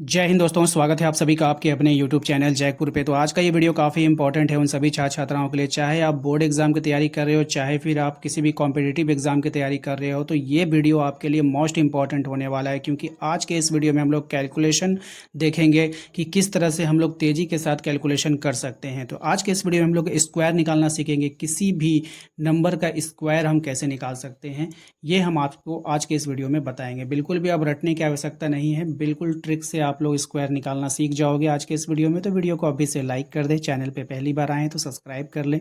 जय हिंद दोस्तों, स्वागत है आप सभी का आपके अपने YouTube चैनल जयपुर पे। तो आज का ये वीडियो काफ़ी इंपॉर्टेंट है उन सभी छात्र छात्राओं के लिए, चाहे आप बोर्ड एग्जाम की तैयारी कर रहे हो, चाहे फिर आप किसी भी कॉम्पिटिटिव एग्जाम की तैयारी कर रहे हो। तो ये वीडियो आपके लिए मोस्ट इंपॉर्टेंट होने वाला है, क्योंकि आज के इस वीडियो में हम लोग कैलकुलेशन देखेंगे कि किस तरह से हम लोग तेज़ी के साथ कैलकुलेशन कर सकते हैं। तो आज के इस वीडियो में हम लोग स्क्वायर निकालना सीखेंगे, किसी भी नंबर का स्क्वायर हम कैसे निकाल सकते हैं, ये हम आपको आज के इस वीडियो में बताएंगे। बिल्कुल भी अब रटने की आवश्यकता नहीं है, बिल्कुल ट्रिक से आप लोग स्क्वायर निकालना सीख जाओगे आज के इस वीडियो में। तो वीडियो को अभी से लाइक कर दें, चैनल पे पहली बार आए हैं तो सब्सक्राइब कर लें।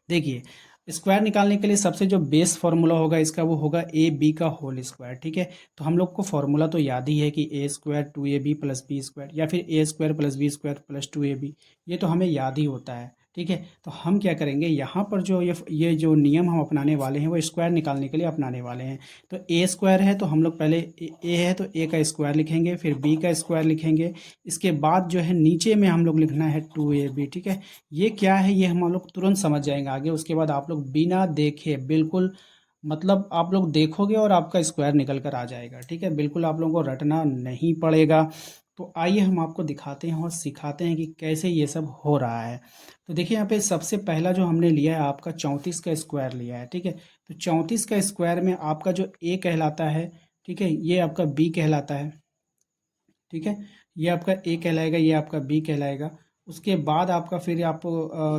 देखिए, स्क्वायर निकालने के लिए सबसे जो बेस फॉर्मूला होगा इसका, वो होगा ए बी का होल स्क्वायर। ठीक है, तो हम लोग को फॉर्मूला तो याद ही है कि a square 2ab plus b square, या फिर a square plus b square plus 2ab, ये तो हमें याद ही होता है। ठीक है, तो हम क्या करेंगे, यहाँ पर जो ये जो नियम हम अपनाने वाले हैं वो स्क्वायर निकालने के लिए अपनाने वाले हैं। तो ए स्क्वायर है तो हम लोग पहले ए है तो ए का स्क्वायर लिखेंगे, फिर बी का स्क्वायर लिखेंगे। इसके बाद जो है नीचे में हम लोग लिखना है 2ab। ठीक है, ये क्या है ये हम लोग तुरंत समझ जाएंगे आगे। उसके बाद आप लोग बिना देखे बिल्कुल, मतलब आप लोग देखोगे और आपका स्क्वायर निकल कर आ जाएगा। ठीक है, बिल्कुल आप लोगों को रटना नहीं पड़ेगा। तो आइए हम आपको दिखाते हैं और सिखाते हैं कि कैसे ये सब हो रहा है। तो देखिए, यहाँ पे सबसे पहला जो हमने लिया है आपका 34 का स्क्वायर लिया है। ठीक है, तो 34 का स्क्वायर में आपका जो ए कहलाता है, ठीक है, ये आपका बी कहलाता है। ठीक है, ये आपका ए कहलाएगा, ये आपका बी कहलाएगा। उसके बाद आपका फिर आप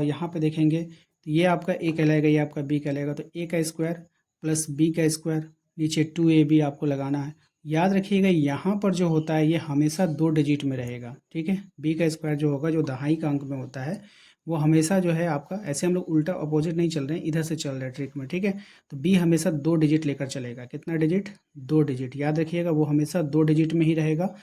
यहाँ पे देखेंगे तो ये आपका ए कहलाएगा, ये आपका बी कहलाएगा। तो ए का स्क्वायर प्लस बी का स्क्वायर, नीचे 2ab आपको लगाना है। याद रखिएगा, यहाँ पर जो होता है ये हमेशा 2 डिजिट में रहेगा। ठीक है, बी का स्क्वायर जो होगा, जो दहाई का अंक में होता है, वो हमेशा जो है आपका, ऐसे हम लोग उल्टा अपोजिट नहीं चल रहे हैं, इधर से चल रहे हैं ट्रिक में। ठीक है, तो बी हमेशा 2 डिजिट लेकर चलेगा। कितना डिजिट? 2 डिजिट। याद रखिएगा, वो हमेशा 2 डिजिट में ही रहेगा।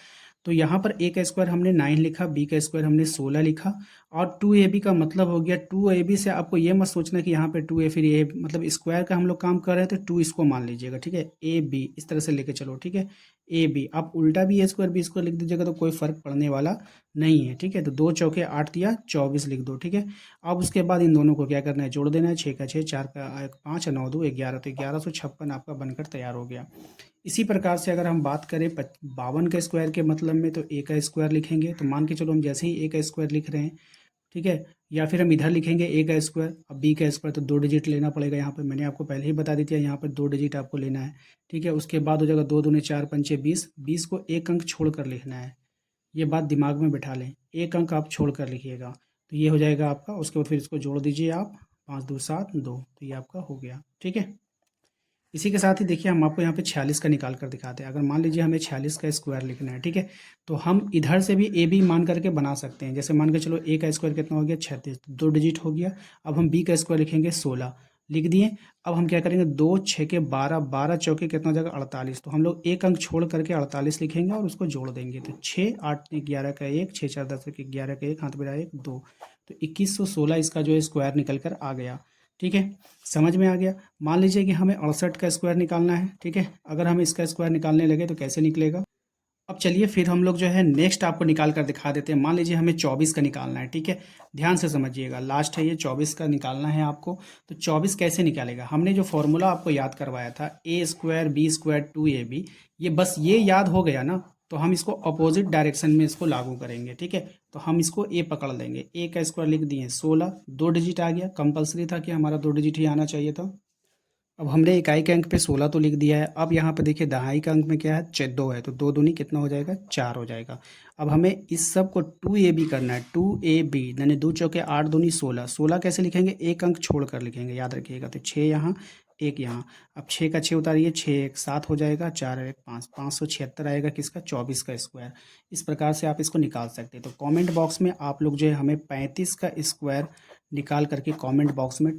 तो यहाँ पर ए का स्क्वायर हमने 9 लिखा, बी का स्क्वायर हमने 16 लिखा, और 2ab का मतलब हो गया 2ab से आपको ये मत सोचना कि यहाँ पे 2a फिर ए, मतलब स्क्वायर का हम लोग काम कर रहे हैं तो 2 इसको मान लीजिएगा। ठीक है, ए बी इस तरह से लेके चलो। ठीक है, ए बी, आप उल्टा भी ए स्क्वायर बी स्क्वायर लिख दीजिएगा तो कोई फर्क पड़ने वाला नहीं है। ठीक है, तो 2 चौके 8 दिया 24 लिख दो। ठीक है, अब उसके बाद इन दोनों को क्या करना है, जोड़ देना है। 6 का 6, 4 का 5, 9 2 11, तो 1156 आपका बनकर तैयार हो गया। इसी प्रकार से अगर हम बात करें 52 का स्क्वायर के मतलब में, तो ए का स्क्वायर लिखेंगे। तो मान के चलो हम जैसे ही ए का स्क्वायर लिख रहे हैं, ठीक है, या फिर हम इधर लिखेंगे ए का स्क्वायर, अब बी का स्क्वायर, तो 2 डिजिट लेना पड़ेगा। यहाँ पे मैंने आपको पहले ही बता दी थी, यहाँ पर 2 डिजिट आपको लेना है। ठीक है, उसके बाद हो जाएगा 2 दूने 4 पंचे 20, 20 को एक अंक छोड़ कर लिखना है। ये बात दिमाग में बिठा लें, एक अंक आप छोड़ कर लिखिएगा। तो ये हो जाएगा आपका। उसके बाद फिर इसको जोड़ दीजिए आप, 5 2 7 2, तो ये आपका हो गया। ठीक है, इसी के साथ ही देखिए, हम आपको यहाँ पे 46 का निकाल कर दिखाते हैं। अगर मान लीजिए हमें 46 का स्क्वायर लिखना है, ठीक है, तो हम इधर से भी ए बी मान करके बना सकते हैं। जैसे मान के चलो ए का स्क्वायर कितना हो गया, 36, 2 डिजिट हो गया। अब हम बी का स्क्वायर लिखेंगे 16, लिख दिए। अब हम क्या करेंगे, 2 6 के 12, 12 चौके कितना हो जाएगा, 48। तो हम लोग एक अंक छोड़ करके 48 लिखेंगे और उसको जोड़ देंगे। तो 6 8 11 का 1, 6 4 10 के 11 का 1, हाथ में 1 2, तो 2116 इसका जो है स्क्वायर निकल कर आ गया। ठीक है, समझ में आ गया। मान लीजिए कि हमें 68 का स्क्वायर निकालना है। ठीक है, अगर हम इसका स्क्वायर निकालने लगे तो कैसे निकलेगा। अब चलिए फिर हम लोग जो है नेक्स्ट आपको निकाल कर दिखा देते हैं। मान लीजिए हमें 24 का निकालना है। ठीक है, ध्यान से समझिएगा, लास्ट है ये 24 का निकालना है आपको। तो 24 कैसे निकालेगा, हमने जो फॉर्मूला आपको याद करवाया था, ए स्क्वायर बी स्क्वायर 2ab, ये बस ये याद हो गया ना, तो हम इसको अपोजिट डायरेक्शन में इसको लागू करेंगे। ठीक है, तो हम इसको ए पकड़ लेंगे। ए का स्क्वायर लिख दिए 16, 2 डिजिट आ गया, कंपलसरी था कि हमारा 2 डिजिट ही आना चाहिए था। अब हमने इकाई के अंक पे 16 तो लिख दिया है। अब यहाँ पे देखिए दहाई का अंक में क्या है, 2 है, तो 2 दूनी कितना हो जाएगा, 4 हो जाएगा। अब हमें इस सब को 2ab करना है। 2ab यानी 2 चौके 8 दूनी 16, 16 कैसे लिखेंगे, एक अंक छोड़ कर लिखेंगे, याद रखिएगा। तो 6 यहाँ, 1 यहाँ। अब 6 का 6 उतारिए, 6 1 7 हो जाएगा, 4 1 5, 576 आएगा किसका, 24 का स्क्वायर। इस प्रकार से आप इसको निकाल सकते हैं। तो कमेंट बॉक्स में आप लोग जो है हमें 35 का स्क्वायर निकाल करके कमेंट बॉक्स में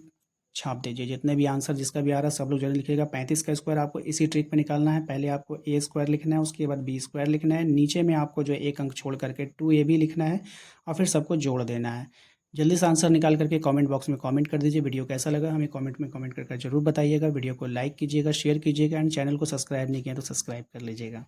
छाप दीजिए। जितने भी आंसर जिसका भी आ रहा है सब लोग जल्दी लिखिएगा। 35 का स्क्वायर आपको इसी ट्रिक पे निकालना है। पहले आपको ए स्क्वायर लिखना है, उसके बाद बी स्क्वायर लिखना है, नीचे में आपको जो है एक अंक छोड़ करके 2ab लिखना है, और फिर सबको जोड़ देना है। जल्दी से आंसर निकाल करके कमेंट बॉक्स में कमेंट कर दीजिए। वीडियो कैसा लगा हमें कमेंट में कमेंट करके जरूर बताइएगा। वीडियो को लाइक कीजिएगा, शेयर कीजिएगा, एंड चैनल को सब्सक्राइब नहीं किया तो सब्सक्राइब कर लीजिएगा।